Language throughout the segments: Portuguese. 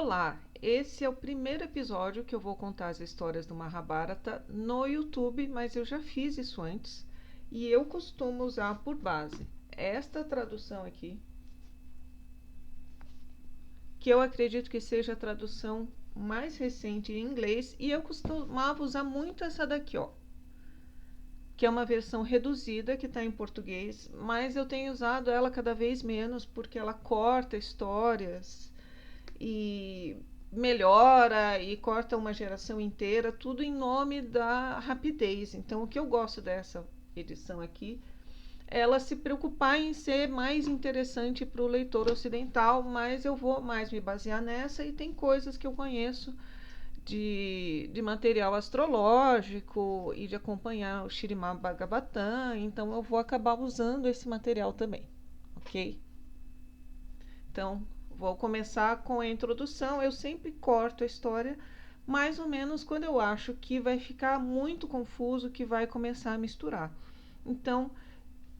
Olá, esse é o primeiro episódio que eu vou contar as histórias do Mahabharata no YouTube, mas eu já fiz isso antes e eu costumo usar por base esta tradução aqui, que eu acredito que seja a tradução mais recente em inglês, e eu costumava usar muito essa daqui, ó, que é uma versão reduzida que está em português, mas eu tenho usado ela cada vez menos porque ela corta histórias e melhora e corta uma geração inteira, tudo em nome da rapidez. Então, o que eu gosto dessa edição aqui é ela se preocupar em ser mais interessante para o leitor ocidental, mas eu vou mais me basear nessa, e tem coisas que eu conheço de material astrológico e de acompanhar o Shirimá Bhagavatam, então eu vou acabar usando esse material também, ok? Então, vou começar com a introdução. Eu sempre corto a história mais ou menos quando eu acho que vai ficar muito confuso, que vai começar a misturar. Então,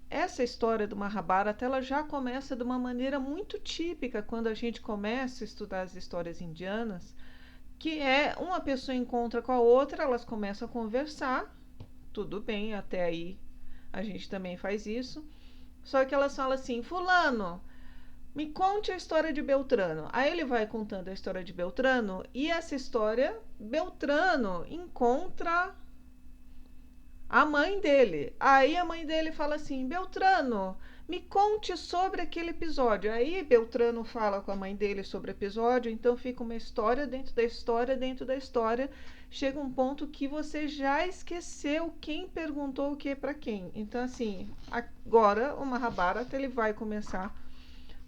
essa história do Mahabharata, ela já começa de uma maneira muito típica quando a gente começa a estudar as histórias indianas, que é uma pessoa encontra com a outra, elas começam a conversar, tudo bem, até aí a gente também faz isso, só que elas falam assim: fulano, me conte a história de Beltrano. Aí ele vai contando a história de Beltrano, e essa história, Beltrano encontra a mãe dele. Aí a mãe dele fala assim: Beltrano, me conte sobre aquele episódio. Aí Beltrano fala com a mãe dele sobre o episódio, então fica uma história dentro da história dentro da história. Chega um ponto que você já esqueceu quem perguntou o que para quem. Então, assim, agora o Mahabharata ele vai começar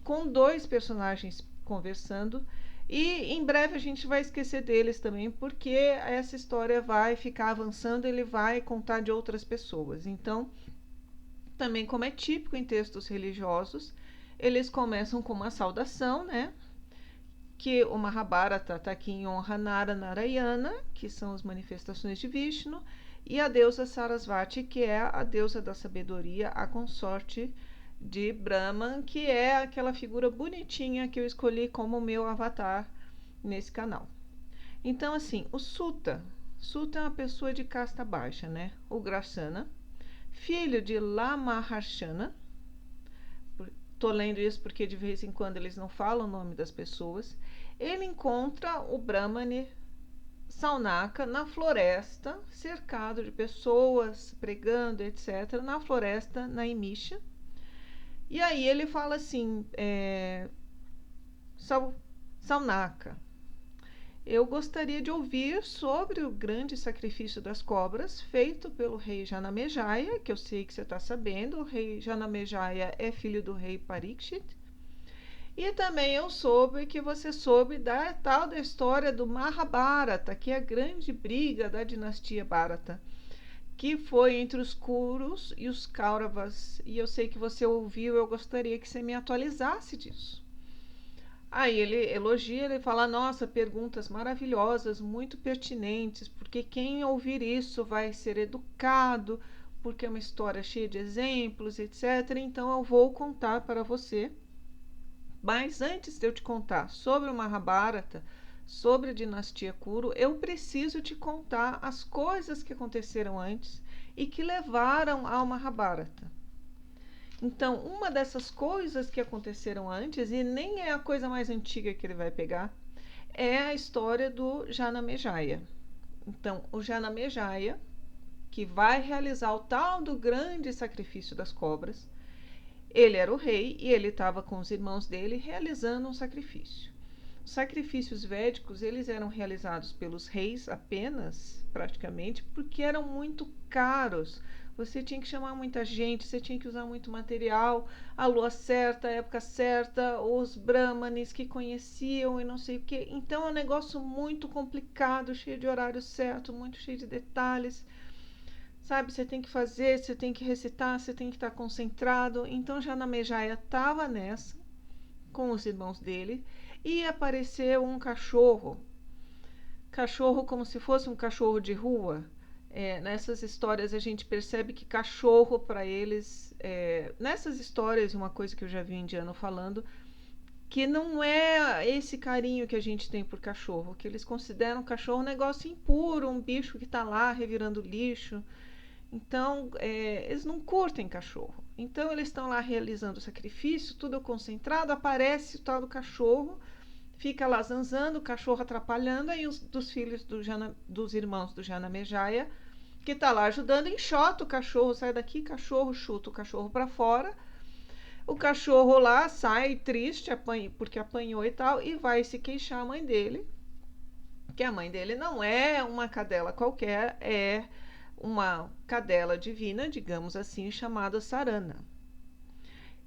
com dois personagens conversando, e em breve a gente vai esquecer deles também, porque essa história vai ficar avançando, ele vai contar de outras pessoas. Então, também como é típico em textos religiosos, eles começam com uma saudação, né? Que o Mahabharata está aqui em honra a Nara Narayana, que são as manifestações de Vishnu, e a deusa Sarasvati, que é a deusa da sabedoria, a consorte de Brahman, que é aquela figura bonitinha que eu escolhi como meu avatar nesse canal. Então, assim, o Suta é uma pessoa de casta baixa, né? O Grashana, filho de Lamaharshana. Estou lendo isso porque de vez em quando eles não falam o nome das pessoas. Ele encontra o Brahmane Saunaka na floresta, cercado de pessoas pregando, etc., na floresta, na Imisha. E aí ele fala assim: Saunaka, eu gostaria de ouvir sobre o grande sacrifício das cobras feito pelo rei Janamejaya, que eu sei que você está sabendo. O rei Janamejaya é filho do rei Parikshit. E também eu soube que você soube da tal da história do Mahabharata, que é a grande briga da dinastia Bharata, que foi entre os Kurus e os Kauravas. E eu sei que você ouviu, eu gostaria que você me atualizasse disso. Aí ele elogia, ele fala: nossa, perguntas maravilhosas, muito pertinentes, porque quem ouvir isso vai ser educado, porque é uma história cheia de exemplos, etc. Então eu vou contar para você. Mas antes de eu te contar sobre o Mahabharata, sobre a dinastia Kuru, eu preciso te contar as coisas que aconteceram antes e que levaram ao Mahabharata. Então, uma dessas coisas que aconteceram antes, e nem é a coisa mais antiga que ele vai pegar, é a história do Janamejaya. Então, o Janamejaya, que vai realizar o tal do grande sacrifício das cobras, ele era o rei e ele estava com os irmãos dele realizando um sacrifício. Os sacrifícios védicos, eles eram realizados pelos reis apenas, praticamente, porque eram muito caros. Você tinha que chamar muita gente, você tinha que usar muito material, a lua certa, a época certa, os brahmanes que conheciam e não sei o que. Então é um negócio muito complicado, cheio de horário certo, muito cheio de detalhes. Sabe, você tem que fazer, você tem que recitar, você tem que estar concentrado. Então Janamejaya estava nessa, com os irmãos dele, e apareceu um cachorro. Cachorro como se fosse um cachorro de rua. Nessas histórias a gente percebe que cachorro para eles, nessas histórias, uma coisa que eu já vi um indiano falando, que não é esse carinho que a gente tem por cachorro, que eles consideram o cachorro um negócio impuro, um bicho que está lá revirando lixo. Então, eles não curtem cachorro. Então, eles estão lá realizando o sacrifício, tudo concentrado, aparece o tal do cachorro, fica lá zanzando, o cachorro atrapalhando, aí os dos filhos dos irmãos do Janamejaia, que está lá ajudando, enxota o cachorro, sai daqui, cachorro, chuta o cachorro para fora. O cachorro lá sai triste, porque apanhou e tal, e vai se queixar à mãe dele, que a mãe dele não é uma cadela qualquer, é uma cadela divina, digamos assim, chamada Sarana.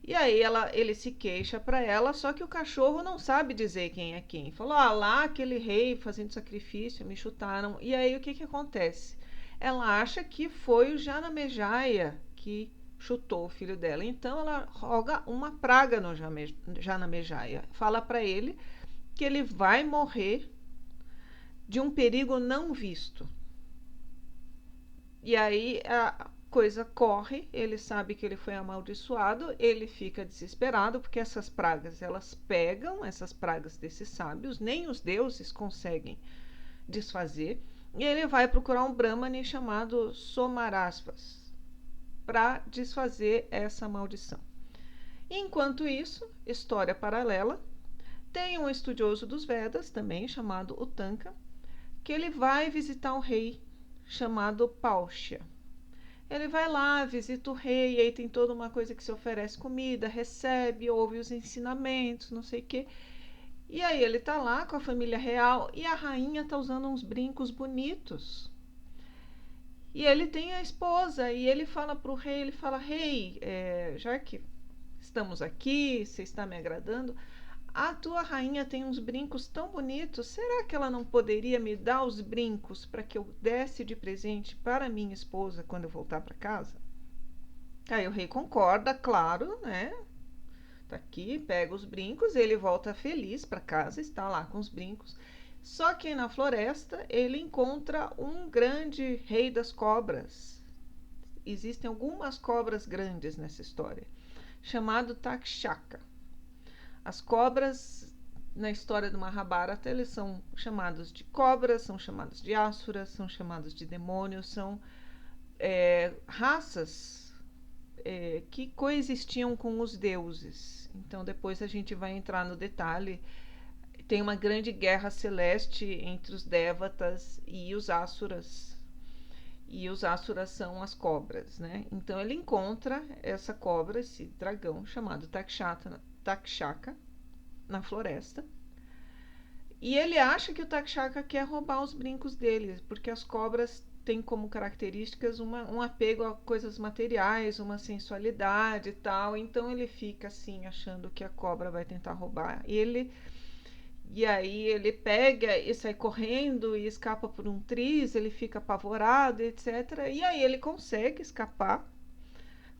E aí ele se queixa para ela, só que o cachorro não sabe dizer quem é quem. Falou, lá aquele rei fazendo sacrifício, me chutaram. E aí o que acontece? Ela acha que foi o Janamejaia que chutou o filho dela. Então ela roga uma praga no Janamejaia. Fala para ele que ele vai morrer de um perigo não visto. E aí a coisa corre, ele sabe que ele foi amaldiçoado, ele fica desesperado, porque essas pragas, elas pegam, essas pragas desses sábios, nem os deuses conseguem desfazer, e ele vai procurar um Brahmane chamado Somarasvas para desfazer essa maldição. Enquanto isso, história paralela, tem um estudioso dos Vedas, também chamado Utanka, que ele vai visitar um rei chamado Paushya. Ele vai lá, visita o rei, e aí tem toda uma coisa que se oferece comida, recebe, ouve os ensinamentos, não sei o quê. E aí ele tá lá com a família real e a rainha tá usando uns brincos bonitos. E ele tem a esposa e ele fala pro rei, ele fala, rei, já que estamos aqui, você está me agradando, a tua rainha tem uns brincos tão bonitos, será que ela não poderia me dar os brincos para que eu desse de presente para minha esposa quando eu voltar para casa? Aí o rei concorda, claro, né? Tá aqui, pega os brincos, ele volta feliz para casa, está lá com os brincos. Só que na floresta ele encontra um grande rei das cobras. Existem algumas cobras grandes nessa história, chamado Takshaka. As cobras, na história do Mahabharata, eles são chamados de cobras, são chamados de asuras, são chamados de demônios, são raças que coexistiam com os deuses. Então depois a gente vai entrar no detalhe. Tem uma grande guerra celeste entre os Devatas e os asuras. E os asuras são as cobras, né? Então ele encontra essa cobra, esse dragão chamado Takshaka, na floresta. E ele acha que o Takshaka quer roubar os brincos dele, porque as cobras têm como características um apego a coisas materiais, uma sensualidade e tal. Então ele fica assim, achando que a cobra vai tentar roubar. E aí ele pega e sai correndo e escapa por um triz, ele fica apavorado, etc. E aí ele consegue escapar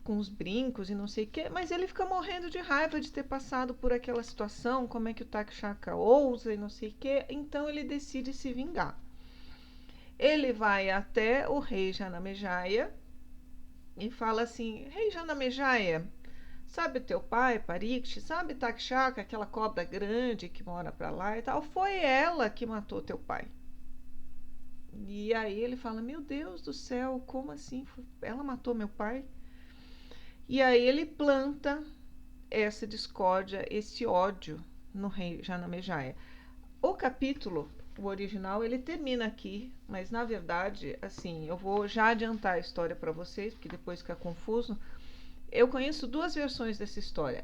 com os brincos e não sei o quê, mas ele fica morrendo de raiva de ter passado por aquela situação, como é que o Takshaka ousa e não sei o quê, então ele decide se vingar. Ele vai até o rei Janamejaia e fala assim, rei Janamejaia, sabe teu pai, Parikshit, sabe Takshaka, aquela cobra grande que mora pra lá e tal, foi ela que matou teu pai. E aí ele fala, meu Deus do céu, como assim? Ela matou meu pai? E aí ele planta essa discórdia, esse ódio no rei Janamejaia. O capítulo, o original, ele termina aqui, mas na verdade, assim, eu vou já adiantar a história para vocês, porque depois fica confuso. Eu conheço duas versões dessa história.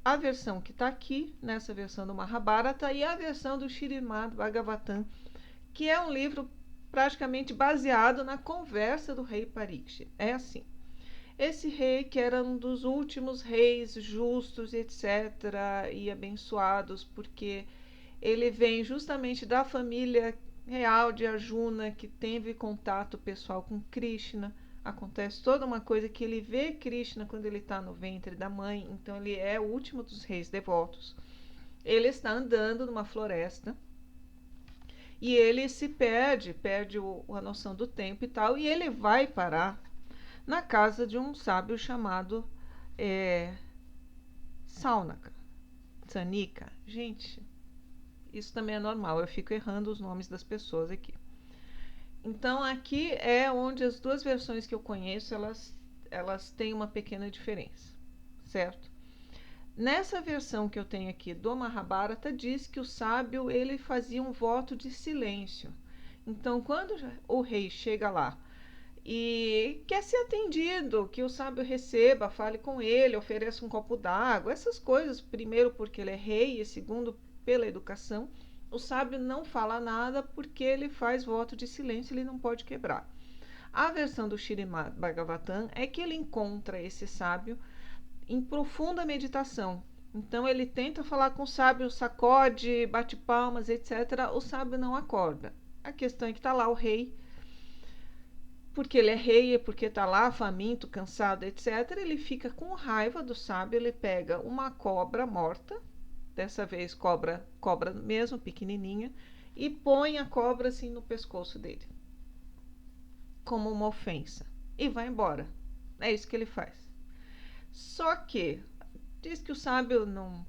A versão que está aqui, nessa versão do Mahabharata, e a versão do Srimad Bhagavatam, que é um livro praticamente baseado na conversa do rei Parikshit. É assim. Esse rei, que era um dos últimos reis justos, etc., e abençoados, porque ele vem justamente da família real de Arjuna, que teve contato pessoal com Krishna. Acontece toda uma coisa que ele vê Krishna quando ele está no ventre da mãe, então ele é o último dos reis devotos. Ele está andando numa floresta e ele se perde a noção do tempo e tal, e ele vai parar na casa de um sábio chamado Saunaka. Tsanika. Gente, isso também é normal, eu fico errando os nomes das pessoas aqui. Então aqui é onde as duas versões que eu conheço, elas têm uma pequena diferença, certo? Nessa versão que eu tenho aqui do Mahabharata, diz que o sábio ele fazia um voto de silêncio. Então, quando o rei chega lá e quer ser atendido, que o sábio receba, fale com ele, ofereça um copo d'água, essas coisas, primeiro porque ele é rei e segundo pela educação, o sábio não fala nada porque ele faz voto de silêncio, ele não pode quebrar. A versão do Srimad Bhagavatam é que ele encontra esse sábio em profunda meditação. Então ele tenta falar com o sábio, sacode, bate palmas, etc. O sábio não acorda. A questão é que está lá o rei, porque ele é rei e porque está lá faminto, cansado, etc. Ele fica com raiva do sábio, ele pega uma cobra morta, dessa vez cobra mesmo, pequenininha, e põe a cobra assim no pescoço dele, como uma ofensa, e vai embora. É isso que ele faz. Só que diz que o sábio não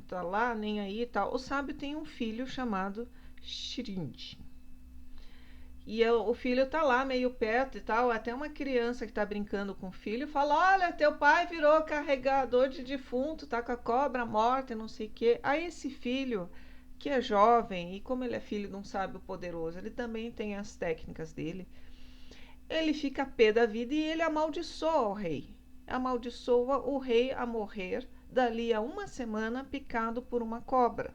tá lá nem aí e tal. O sábio tem um filho chamado Shirindi. E o filho tá lá meio perto e tal. Até uma criança que tá brincando com o filho fala: Olha, teu pai virou carregador de defunto, tá com a cobra morta e não sei o quê. Aí esse filho, que é jovem, e como ele é filho de um sábio poderoso, ele também tem as técnicas dele. Ele fica pé da vida e ele amaldiçoa o rei. Amaldiçoa o rei a morrer dali a uma semana picado por uma cobra.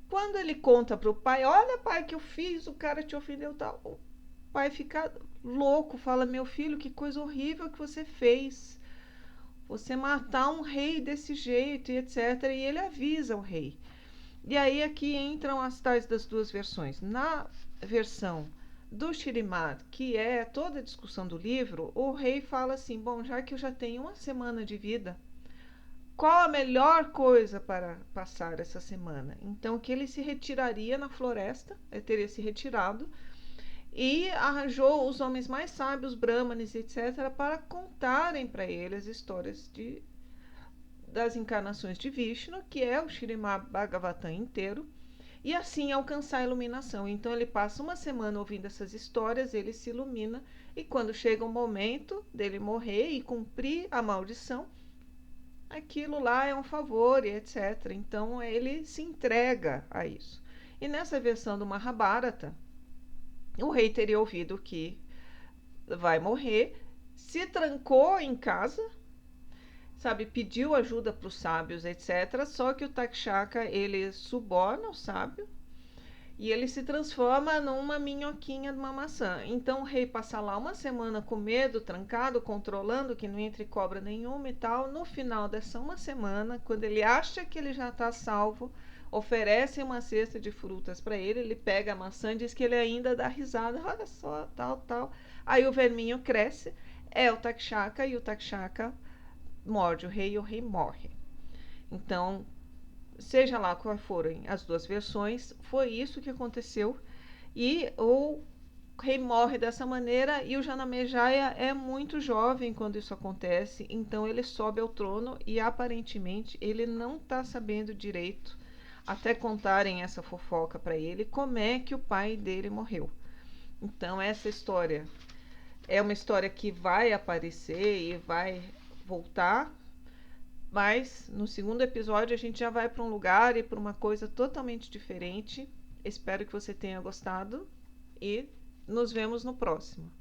Quando ele conta para o pai, olha pai, que eu fiz, o cara te ofendeu tal. O pai fica louco, fala, meu filho, que coisa horrível que você fez. Você matar um rei desse jeito e etc. E ele avisa o rei. E aí aqui entram as tais das duas versões. Na versão do Shrimad, que é toda a discussão do livro, o rei fala assim, bom, já que eu já tenho uma semana de vida, qual a melhor coisa para passar essa semana? Então, que ele se retiraria na floresta, ele teria se retirado, e arranjou os homens mais sábios, brahmanes, etc., para contarem para ele as histórias das encarnações de Vishnu, que é o Srimad Bhagavatam inteiro, e assim alcançar a iluminação. Então ele passa uma semana ouvindo essas histórias, ele se ilumina, e quando chega o momento dele morrer e cumprir a maldição, aquilo lá é um favor e etc. Então ele se entrega a isso. E nessa versão do Mahabharata, o rei teria ouvido que vai morrer, se trancou em casa, sabe, pediu ajuda para os sábios, etc. Só que o Takshaka, ele suborna o sábio e ele se transforma numa minhoquinha de uma maçã. Então o rei passa lá uma semana com medo, trancado, controlando que não entre cobra nenhuma e tal. No final dessa uma semana, quando ele acha que ele já está salvo, oferece uma cesta de frutas para ele, ele pega a maçã e diz que ele ainda dá risada, olha só, tal, tal. Aí o verminho cresce, é o Takshaka, e o Takshaka morde o rei e o rei morre. Então, seja lá quais forem as duas versões, foi isso que aconteceu. E o rei morre dessa maneira e o Janamejaya é muito jovem quando isso acontece, então ele sobe ao trono e aparentemente ele não está sabendo direito, até contarem essa fofoca para ele, como é que o pai dele morreu. Então essa história é uma história que vai aparecer e vai voltar, mas no segundo episódio a gente já vai para um lugar e para uma coisa totalmente diferente. Espero que você tenha gostado e nos vemos no próximo.